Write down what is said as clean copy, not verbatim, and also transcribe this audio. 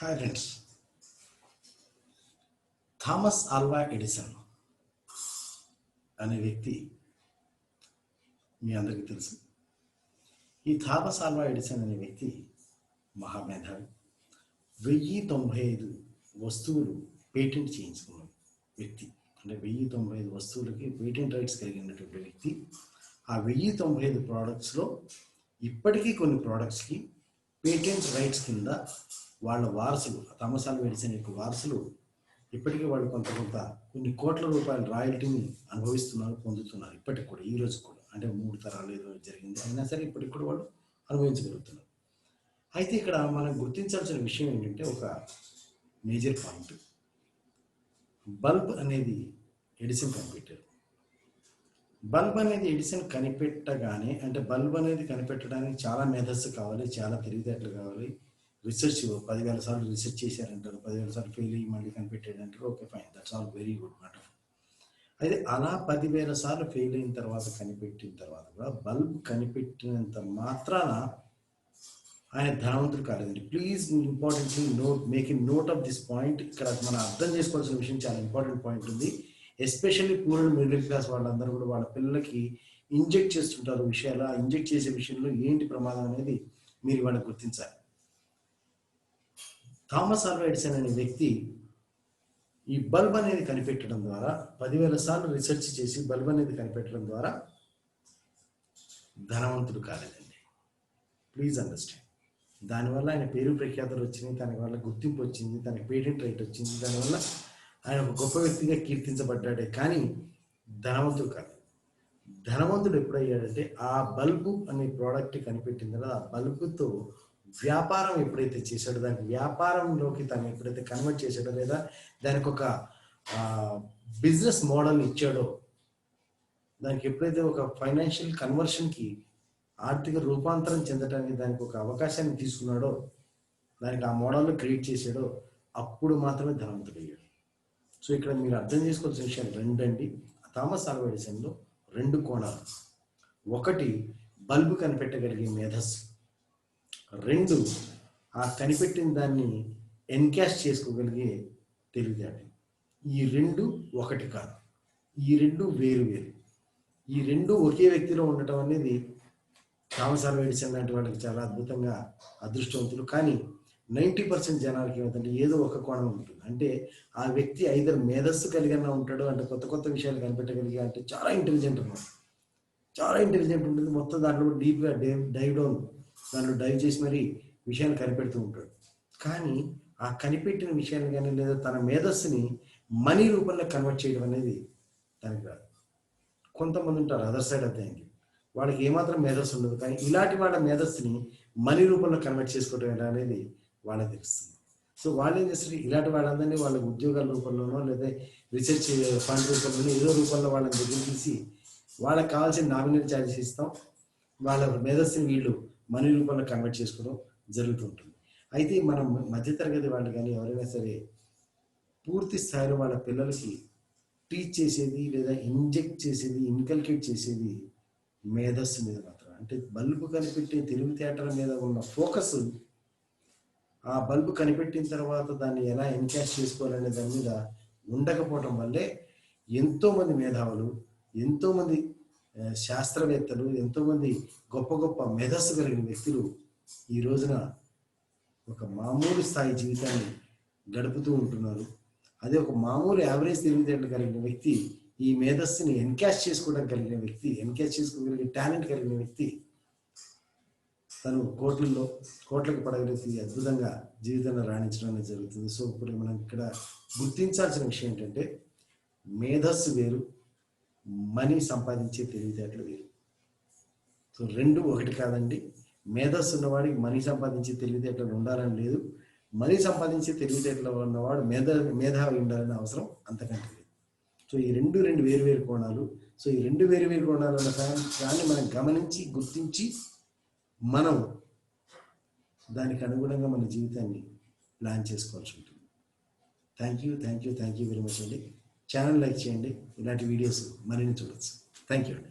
Hi friends, Thomas Alva Edison అనే వ్యక్తి మీ అందరికీ తెలుసు. ఈ థామస్ ఆల్వా ఎడిసన్ అనే వ్యక్తి మహామేధావి. 1095 వస్తువులు పేటెంట్ చేయించుకున్న వ్యక్తి. అంటే 1095 వస్తువులకి పేటెంట్ రైట్స్ కలిగినటువంటి వ్యక్తి. ఆ 1095 ప్రోడక్ట్స్లో ఇప్పటికీ కొన్ని ప్రోడక్ట్స్కి పేటెంట్ రైట్స్ కింద వాళ్ళ వారసులు, థామస్ ఆల్వా ఎడిసన్ యొక్క వారసులు ఇప్పటికీ వాళ్ళు కొన్ని కోట్ల రూపాయల రాయల్టీని అనుభవిస్తున్నారు, పొందుతున్నారు. ఇప్పటికి కూడా, ఈ రోజు కూడా, అంటే 3 తరాలు ఏదో జరిగింది, అయినా సరే ఇప్పటికి కూడా వాళ్ళు అనుభవించగలుగుతున్నారు. అయితే ఇక్కడ మనం గుర్తించాల్సిన విషయం ఏంటంటే, ఒక మేజర్ పాయింట్, బల్బ్ అనేది ఎడిసన్ కనిపెట్టారు. బల్బ్ అనేది ఎడిసన్ కనిపెట్టగానే, అంటే బల్బ్ అనేది కనిపెట్టడానికి చాలా మేధస్సు కావాలి, చాలా తెలివితేటలు కావాలి. రీసెర్చ్ 10,000 సార్లు రీసెర్చ్ చేశారంటారు, 10,000 సార్లు ఫెయిల్ అయ్యి మళ్ళీ కనిపెట్టాడంటారు. Okay, fine, that's all very good, wonderful. అయితే అలా 10,000 సార్లు ఫెయిల్ అయిన తర్వాత, కనిపెట్టిన తర్వాత కూడా బల్బ్ కనిపెట్టినంత మాత్రాన ఆయన ధనవంతుడు కాలేదండి. Please importantly make in note of this point. ఇక్కడ మనం అర్థం చేసుకోవాల్సిన విషయం, చాలా ఇంపార్టెంట్ పాయింట్ ఉంది. Especially poor and middle class వాళ్ళందరూ కూడా వాళ్ళ పిల్లలకి ఇంజెక్ట్ చేస్తుంటారు విషయాలు. ఆ ఇంజెక్ట్ చేసే విషయంలో ఏంటి ప్రమాదం అనేది మీరు వాళ్ళని గుర్తించాలి. థామస్ ఆల్వా ఎడిసన్ అనే వ్యక్తి ఈ బల్బ్ అనేది కనిపెట్టడం ద్వారా, 10,000 సార్లు రీసెర్చ్ చేసి బల్బ్ అనేది కనిపెట్టడం ద్వారా ధనవంతుడు కాలేదండి. Please understand. దానివల్ల ఆయన పేరు ప్రఖ్యాతలు వచ్చినాయి, దానివల్ల గుర్తింపు వచ్చింది, తనకి పేటెంట్ రైట్ వచ్చింది, దానివల్ల ఆయన ఒక గొప్ప వ్యక్తిగా కీర్తించబడ్డాడే కానీ ధనవంతుడు కాదు. ధనవంతుడు ఎప్పుడయ్యాడంటే, ఆ బల్బు అనే ప్రోడక్ట్ కనిపెట్టిన తర్వాత ఆ బల్బుతో వ్యాపారం ఎప్పుడైతే చేశాడో, దానికి వ్యాపారంలోకి తను ఎప్పుడైతే కన్వర్ట్ చేశాడో, లేదా దానికి ఒక బిజినెస్ మోడల్ ఇచ్చాడో, దానికి ఎప్పుడైతే ఒక ఫైనాన్షియల్ కన్వర్షన్కి, ఆర్థిక రూపాంతరం చెందడానికి దానికి ఒక అవకాశాన్ని తీసుకున్నాడో, దానికి ఆ మోడల్ని క్రియేట్ చేశాడో, అప్పుడు మాత్రమే ధనవంతుడు అయ్యాడు. సో ఇక్కడ మీరు అర్థం చేసుకోవాల్సిన విషయాలు రెండండి. థామస్ ఆల్వా ఎడిసన్లో 2 కోణాలు. ఒకటి, బల్బు కనిపెట్టగలిగే మేధస్సు. 2, ఆ కనిపెట్టిన దాన్ని ఎన్కాష్ చేసుకోగలిగే తెలివితేటలు. ఈ 2 ఒకటి కాదు, ఈ 2 వేరు వేరు. ఈ 2 ఒకే వ్యక్తిలో ఉండటం అనేది థామస్ ఆల్వా ఎడిసన్ లాంటి వాళ్ళకి చాలా అద్భుతంగా అదృష్టవంతులు. కానీ 90% జనాలకి ఏమిటంటే, ఏదో ఒక కోణం ఉంటుంది. అంటే ఆ వ్యక్తి ఐదర్ మేధస్సు కలిగిన ఉంటాడు, అంటే కొత్త కొత్త విషయాలు కనిపెట్టగలిగి, అంటే చాలా ఇంటెలిజెంట్ ఉన్నాడు, చాలా ఇంటెలిజెంట్ ఉంటుంది. మొత్తం దాంట్లో డీప్గా దాంట్లో డైవ్ చేసి మరీ విషయాలు కనిపెడుతూ ఉంటాడు. కానీ ఆ కనిపెట్టిన విషయాన్ని కానీ, లేదా తన మేధస్సుని మనీ రూపంలో కన్వర్ట్ చేయడం అనేది తనకి రాదు. కొంతమంది ఉంటారు other side of the angle, వాళ్ళకి ఏమాత్రం మేధస్సు ఉండదు, కానీ ఇలాంటి వాళ్ళ మేధస్సుని మనీ రూపంలో కన్వర్ట్ చేసుకోవడం ఎలా అనేది వాళ్ళకి తెలుస్తుంది. సో వాళ్ళు ఏం చేస్తారు, ఇలాంటి వాళ్ళందరినీ వాళ్ళ ఉద్యోగాల రూపంలోనో, లేదా రీసెర్చ్ ఫండ్ రూపంలోనో, ఏదో రూపంలో వాళ్ళని దగ్గర తీసి వాళ్ళకి కావాల్సిన నామినల్ ఛార్జెస్ ఇస్తాం, వాళ్ళ మేధస్సుని వీళ్ళు మనీ రూపంలో కన్వర్ట్ చేసుకోవడం జరుగుతుంటుంది. అయితే మనం మధ్యతరగతి వాళ్ళు కానీ ఎవరైనా సరే పూర్తి స్థాయిలో వాళ్ళ పిల్లలకి టీచ్ చేసేది, లేదా ఇంజెక్ట్ చేసేది, ఇన్కల్కేట్ చేసేది మేధస్సు మీద మాత్రం. అంటే బల్బు కనిపెట్టే తెలివితేటల మీద ఉన్న ఫోకస్, ఆ బల్బు కనిపెట్టిన తర్వాత దాన్ని ఎలా ఎన్కాష్ చేసుకోవాలనే దాని మీద ఉండకపోవటం వల్లే ఎంతోమంది మేధావులు, ఎంతోమంది శాస్త్రవేత్తలు, ఎంతోమంది గొప్ప గొప్ప మేధస్సు కలిగిన వ్యక్తులు ఈ రోజున ఒక మామూలు స్థాయి జీవితాన్ని గడుపుతూ ఉంటున్నారు. అదే ఒక మామూలు యావరేజ్ తెలివితేటలు కలిగిన వ్యక్తి, ఈ మేధస్సుని ఎన్కాష్ చేసుకోవడం కలిగిన వ్యక్తి, ఎన్కాష్ చేసుకోగలిగే టాలెంట్ కలిగిన వ్యక్తి, తను కోట్లకు పడగలిసి అద్భుతంగా జీవితంలో రాణించడం అనేది జరుగుతుంది. సో ఇప్పుడు మనం ఇక్కడ గుర్తించాల్సిన విషయం ఏంటంటే, మేధస్సు వేరు, మనీ సంపాదించే తెలివితేటలు వేరు. సో 2 ఒకటి కాదండి. మేధస్సు ఉన్నవాడికి మనీ సంపాదించే తెలివితేటలు ఉండాలని లేదు, మనీ సంపాదించే తెలివితేటలు ఉన్నవాడు మేధావి ఉండాలని అవసరం అంతకంటే లేదు. సో ఈ 2 వేరు వేరు కోణాలు. సో ఈ 2 వేరు వేరు కోణాలు ఉన్న దాన్ని మనం గమనించి, గుర్తించి, మనం దానికి అనుగుణంగా మన జీవితాన్ని ప్లాన్ చేసుకోవాల్సి ఉంటుంది. థ్యాంక్ యూ వెరీ మచ్ అండి. ఛానల్ లైక్ చేయండి, ఇలాంటి వీడియోస్ మరిన్ని చూడవచ్చు. థ్యాంక్ యూ అండి.